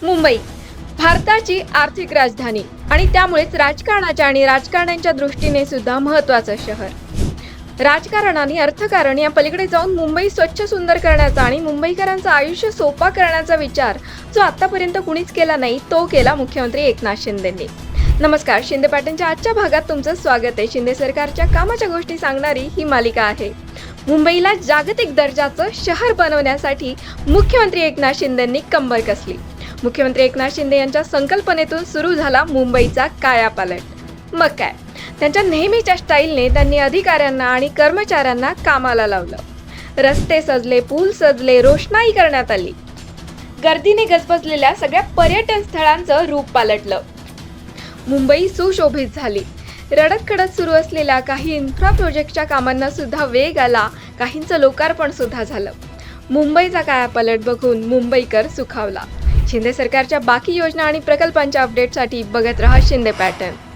मुंबई भारताची आर्थिक राजधानी आणि त्यामुळेच राजकारणाच्या आणि राजकारण्यांच्या दृष्टीने सुद्धा महत्त्वाचं शहर. राजकारण आणि अर्थकारण या पलीकडे जाऊन मुंबई स्वच्छ सुंदर करण्याचा आणि मुंबईकरांचं आयुष्य सोपा करण्याचा विचार जो आतापर्यंत कुणीच केला नाही तो केला मुख्यमंत्री एकनाथ शिंदेंनी. नमस्कार, शिंदे पॅटर्नच्या आजच्या भागात तुमचं स्वागत आहे. शिंदे सरकारच्या कामाच्या गोष्टी सांगणारी ही मालिका आहे. मुंबईला जागतिक दर्जाचं शहर बनवण्यासाठी मुख्यमंत्री एकनाथ शिंदेंनी कंबर कसली. मुख्यमंत्री एकनाथ शिंदे यांच्या संकल्पनेतून सुरू झाला मुंबईचा कायापालट. मग काय, त्यांच्या नेहमीच्या स्टाईलने त्यांनी अधिकाऱ्यांना आणि कर्मचाऱ्यांना कामाला लावलं. रस्ते सजले, पूल सजले, रोषणाई करण्यात आली. गर्दीने गजबजलेल्या सगळ्या पर्यटन स्थळांचं रूप पालटलं. मुंबई सुशोभित झाली. रडत-खडत सुरू असलेल्या काही इन्फ्रा प्रोजेक्टच्या कामांना सुद्धा वेग आला. काहींचं लोकार्पण सुद्धा झालं. मुंबईचा कायापालट बघून मुंबईकर सुखावला. शिंदे सरकारच्या बाकी योजना आणि प्रकल्पांच्या अपडेटसाठी बघत रहा शिंदे पॅटर्न.